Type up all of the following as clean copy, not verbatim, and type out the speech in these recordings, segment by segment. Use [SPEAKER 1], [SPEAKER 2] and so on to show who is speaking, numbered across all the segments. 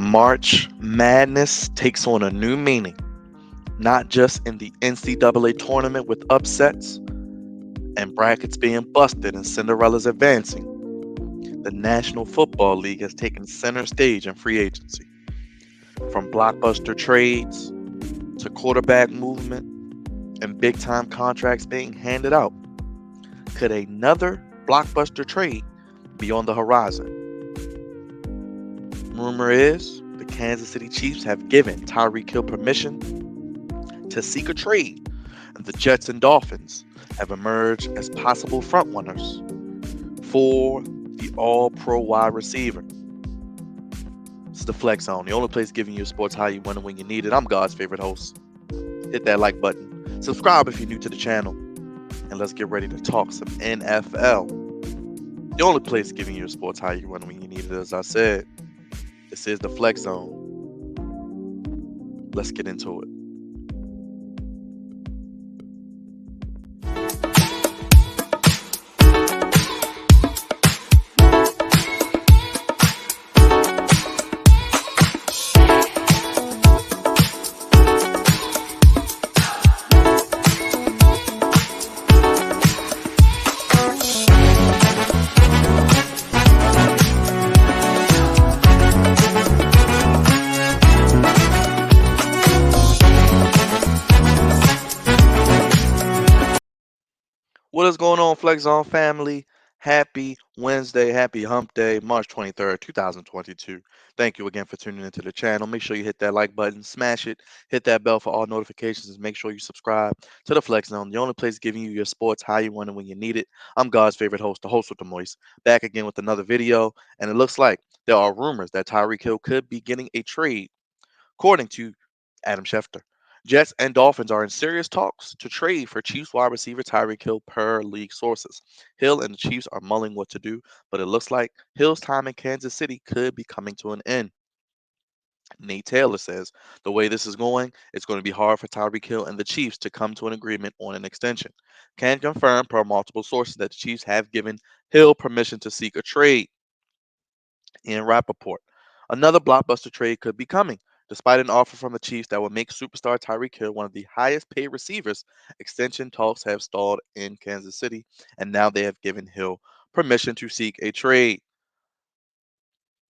[SPEAKER 1] March Madness takes on a new meaning, not just in the NCAA tournament with upsets and brackets being busted and Cinderella's advancing. The National Football League has taken center stage in free agency. From blockbuster trades to quarterback movement and big time contracts being handed out, could another blockbuster trade be on the horizon? Rumor is the Kansas City Chiefs have given Tyreek Hill permission to seek a trade, and the Jets and Dolphins have emerged as possible frontrunners for the all pro wide receiver. It's the Flex Zone, the only place giving you sports how you win and when you need it. I'm God's favorite host. Hit that like button. Subscribe if you're new to the channel. And let's get ready to talk some NFL. The only place giving you sports how you win and when you need it, as I said. This is the Flex Zone. Let's get into it. What is going on, Flex Zone family? Happy Wednesday, happy hump day, March 23rd, 2022. Thank you again for tuning into the channel. Make sure you hit that like button, smash it, hit that bell for all notifications, and make sure you subscribe to the Flex Zone, the only place giving you your sports how you want and when you need it. I'm God's favorite host, the host with the moist, back again with another video. And it looks like there are rumors that Tyreek Hill could be getting a trade, according to Adam Schefter. Jets and Dolphins are in serious talks to trade for Chiefs wide receiver Tyreek Hill per league sources. Hill and the Chiefs are mulling what to do, but it looks like Hill's time in Kansas City could be coming to an end. Nate Taylor says the way this is going, it's going to be hard for Tyreek Hill and the Chiefs to come to an agreement on an extension. Can confirm per multiple sources that the Chiefs have given Hill permission to seek a trade. In Rappaport, another blockbuster trade could be coming. Despite an offer from the Chiefs that would make superstar Tyreek Hill one of the highest paid receivers, extension talks have stalled in Kansas City, and now they have given Hill permission to seek a trade.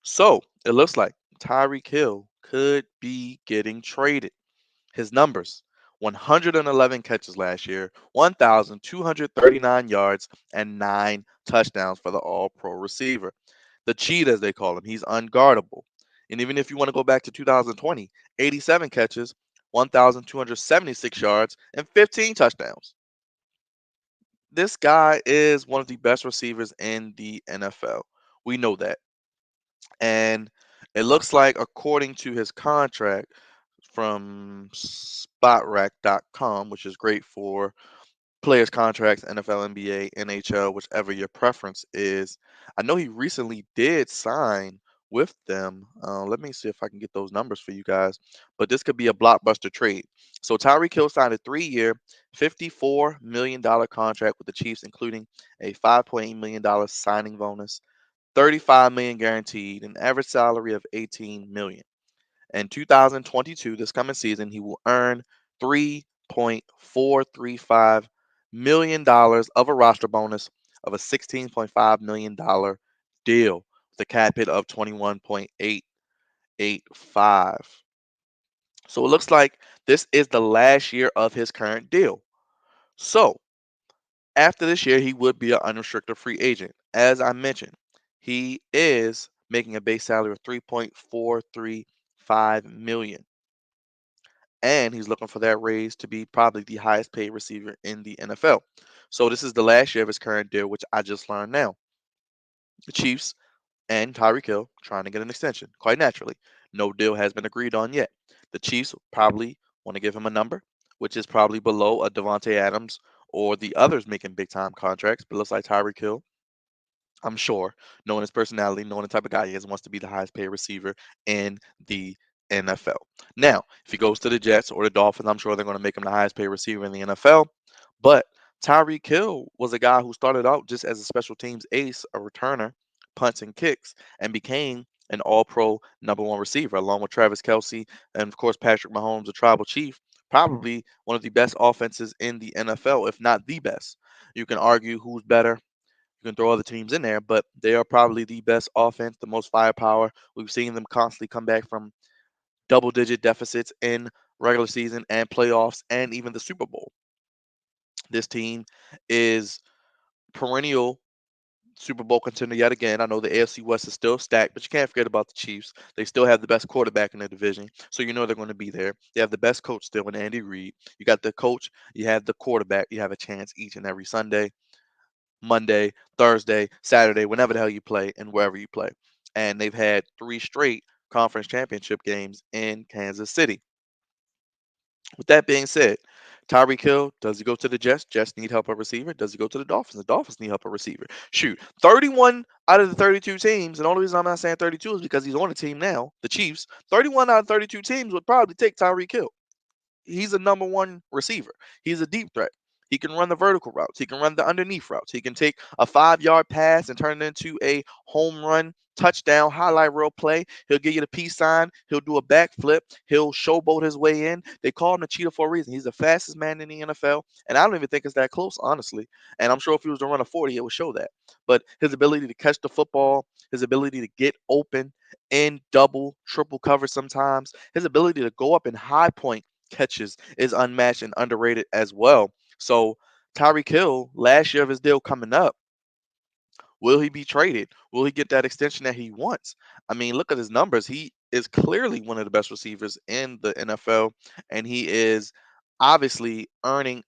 [SPEAKER 1] So it looks like Tyreek Hill could be getting traded. His numbers: 111 catches last year, 1,239 yards, and 9 touchdowns for the all pro receiver. The cheat, as they call him, he's unguardable. And even if you want to go back to 2020, 87 catches, 1,276 yards, and 15 touchdowns. This guy is one of the best receivers in the NFL. We know that. And it looks like, according to his contract from spotrac.com, which is great for players' contracts, NFL, NBA, NHL, whichever your preference is. I know he recently did sign with them. Let me see if I can get those numbers for you guys. But this could be a blockbuster trade. So Tyreek Hill signed a 3-year, $54 million contract with the Chiefs, including a $5.8 million signing bonus, 35 million guaranteed, an average salary of 18 million. In 2022, this coming season, he will earn $3.435 million of a roster bonus of a $16.5 million deal with a cap hit of 21.885. So it looks like this is the last year of his current deal. So after this year, he would be an unrestricted free agent. As I mentioned, he is making a base salary of 3.435 million. And he's looking for that raise to be probably the highest paid receiver in the NFL. So this is the last year of his current deal, which I just learned now. The Chiefs and Tyreek Hill trying to get an extension, quite naturally. No deal has been agreed on yet. The Chiefs probably want to give him a number, which is probably below a Devontae Adams or the others making big time contracts. But it looks like Tyreek Hill, I'm sure, knowing his personality, knowing the type of guy he is, wants to be the highest paid receiver in the NFL. Now, if he goes to the Jets or the Dolphins, I'm sure they're going to make him the highest paid receiver in the NFL. But Tyreek Hill was a guy who started out just as a special teams ace, a returner, punts and kicks, and became an all pro number one receiver, along with Travis Kelsey and, of course, Patrick Mahomes, the tribal chief. Probably one of the best offenses in the NFL, if not the best. You can argue who's better. You can throw other teams in there, but they are probably the best offense, the most firepower. We've seen them constantly come back from double digit deficits in regular season and playoffs and even the Super Bowl. This team is perennial Super Bowl contender yet again. I know the AFC West is still stacked, but you can't forget about the Chiefs. They still have the best quarterback in the division, so you know they're going to be there. They have the best coach still in Andy Reid. You got the coach, you have the quarterback, you have a chance each and every Sunday, Monday, Thursday, Saturday, whenever the hell you play and wherever you play. And they've had three straight conference championship games in Kansas City. With that being said, Tyreek Hill, does he go to the Jets? Jets need help at receiver. Does he go to the Dolphins? The Dolphins need help at receiver. Shoot, 31 out of the 32 teams, and the only reason I'm not saying 32 is because he's on the team now, the Chiefs. 31 out of 32 teams would probably take Tyreek Hill. He's a number one receiver. He's a deep threat. He can run the vertical routes. He can run the underneath routes. He can take a 5 yard pass and turn it into a home run, touchdown, highlight reel play. He'll give you the peace sign. He'll do a backflip. He'll showboat his way in. They call him the cheetah for a reason. He's the fastest man in the NFL. And I don't even think it's that close, honestly. And I'm sure if he was to run a 40, it would show that. But his ability to catch the football, his ability to get open in double, triple cover sometimes, his ability to go up in high point catches is unmatched and underrated as well. So Tyreek Hill, last year of his deal coming up, will he be traded? Will he get that extension that he wants? I mean, look at his numbers. He is clearly one of the best receivers in the NFL, and he is obviously earning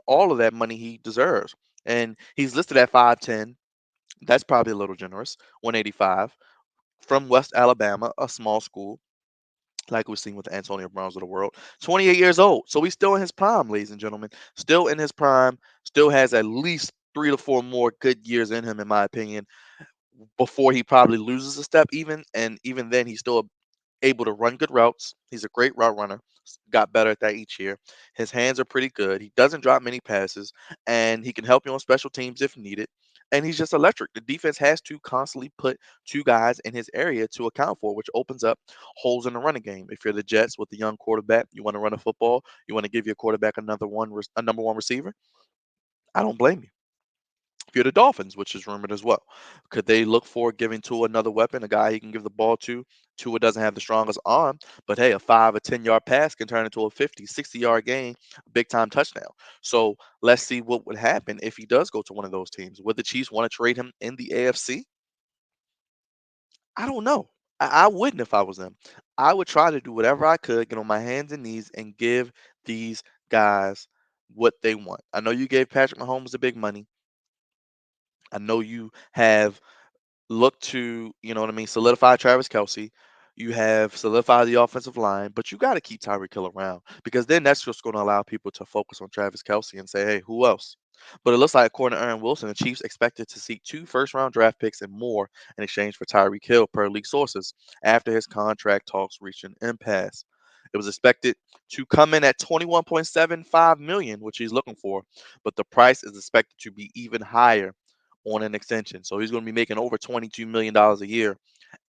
[SPEAKER 1] all of that money he deserves. And he's listed at 5'10. That's probably a little generous. 185 from West Alabama, a small school like we've seen with the Antonio Browns of the world. 28 years old. So he's still in his prime, ladies and gentlemen. Still in his prime. Still has at least 3 to 4 more good years in him, in my opinion, before he probably loses a step, even. And even then, he's still able to run good routes. He's a great route runner. Got better at that each year. His hands are pretty good. He doesn't drop many passes, and he can help you on special teams if needed. And he's just electric. The defense has to constantly put two guys in his area to account for, which opens up holes in the running game. If you're the Jets with the young quarterback, you want to run a football, you want to give your quarterback a number one receiver. I don't blame you. If you're the Dolphins, which is rumored as well, could they look for giving Tua another weapon, a guy he can give the ball to? Tua doesn't have the strongest arm, but hey, a 5 or 10 yard pass can turn into a 50, 60 yard gain, big time touchdown. So let's see what would happen if he does go to one of those teams. Would the Chiefs want to trade him in the AFC? I don't know. I wouldn't if I was them. I would try to do whatever I could, get on my hands and knees, and give these guys what they want. I know you gave Patrick Mahomes the big money. I know you have look to, you know what I mean, solidify Travis Kelsey. You have solidified the offensive line, but you got to keep Tyreek Hill around because then that's just going to allow people to focus on Travis Kelsey and say, hey, who else? But it looks like, according to Aaron Wilson, the Chiefs expected to seek 2 first-round draft picks and more in exchange for Tyreek Hill, per league sources, after his contract talks reached an impasse. It was expected to come in at 21.75 million, which he's looking for, but the price is expected to be even higher on an extension. So he's going to be making over $22 million a year,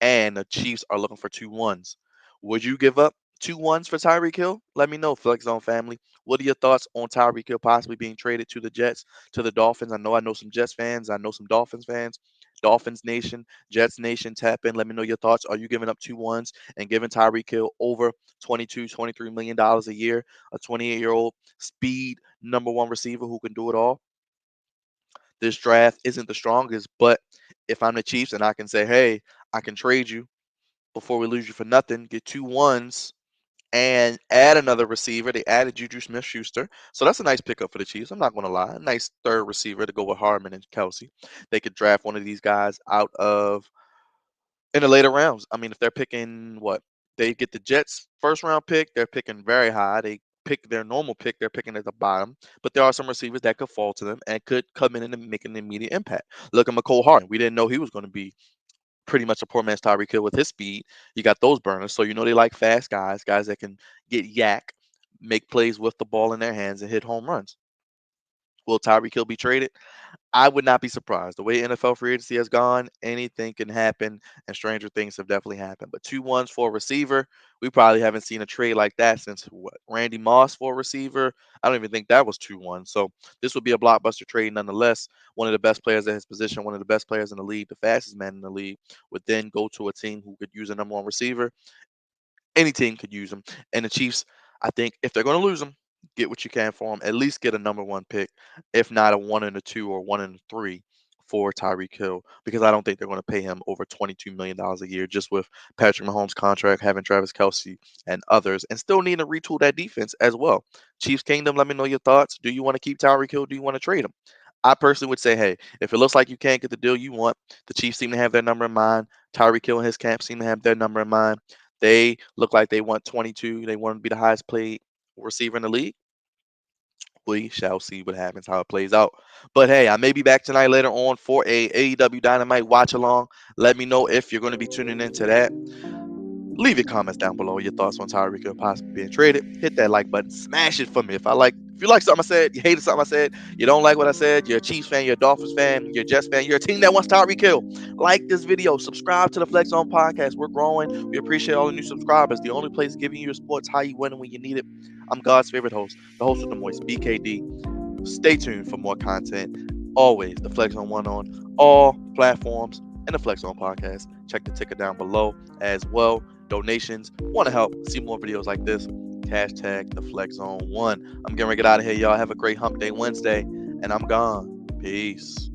[SPEAKER 1] and the Chiefs are looking for 2 1s. Would you give up 2 1s for Tyreek Hill? Let me know, Flex Zone family. What are your thoughts on Tyreek Hill possibly being traded to the Jets, to the Dolphins? I know some Jets fans. I know some Dolphins fans. Dolphins Nation, Jets Nation, tap in. Let me know your thoughts. Are you giving up 2 1s and giving Tyreek Hill over 22, $23 million a year? A 28-year-old speed number one receiver who can do it all. This draft isn't the strongest, but if I'm the Chiefs and I can say, hey, I can trade you before we lose you for nothing, get 2 1s and add another receiver. They added Juju Smith Schuster. So that's a nice pickup for the Chiefs. I'm not going to lie. A nice third receiver to go with Harmon and Kelsey. They could draft one of these guys out of in the later rounds. I mean, if they're picking what? They get the Jets first round pick, they're picking very high. They pick their normal pick, they're picking at the bottom. But there are some receivers that could fall to them and could come in and make an immediate impact. Look at McCole Hardman. We didn't know he was going to be pretty much a poor man's Tyreek Hill with his speed. You got those burners. So you know they like fast guys, guys that can get yak, make plays with the ball in their hands and hit home runs. Will Tyreek Hill be traded? I would not be surprised. The way NFL free agency has gone, anything can happen, and stranger things have definitely happened. But 2 1s for a receiver, we probably haven't seen a trade like that since what? Randy Moss for a receiver? I don't even think that was 2 1. So this would be a blockbuster trade nonetheless. One of the best players at his position, one of the best players in the league, the fastest man in the league, would then go to a team who could use a number one receiver. Any team could use him. And the Chiefs, I think if they're going to lose him, get what you can for him. At least get a number one pick, if not a 1 and a 2 or 1 and a 3 for Tyreek Hill, because I don't think they're going to pay him over $22 million a year just with Patrick Mahomes' contract, having Travis Kelsey and others, and still needing to retool that defense as well. Chiefs Kingdom, let me know your thoughts. Do you want to keep Tyreek Hill? Do you want to trade him? I personally would say, hey, if it looks like you can't get the deal you want, the Chiefs seem to have their number in mind. Tyreek Hill and his camp seem to have their number in mind. They look like they want 22. They want to be the highest paid receiver in the league. We shall see what happens, how it plays out. But hey, I may be back tonight later on for a AEW Dynamite watch along. Let me know if you're going to be tuning into that. Leave your comments down below. Your thoughts on Tyreek Hill possibly being traded. Hit that like button. Smash it for me. If you like something I said, you hated something I said, you don't like what I said, you're a Chiefs fan, you're a Dolphins fan, you're a Jets fan, you're a team that wants Tyreek Hill. Like this video. Subscribe to the Flex On Podcast. We're growing. We appreciate all the new subscribers. The only place giving you your sports how you win and when you need it. I'm God's favorite host, the host with the moist, BKD. Stay tuned for more content. Always the Flex on One on all platforms and the Flex on podcast. Check the ticker down below as well. Donations. Want to help see more videos like this? Hashtag the Flex on One. I'm getting ready to get out of here, y'all. Have a great Hump Day Wednesday, and I'm gone. Peace.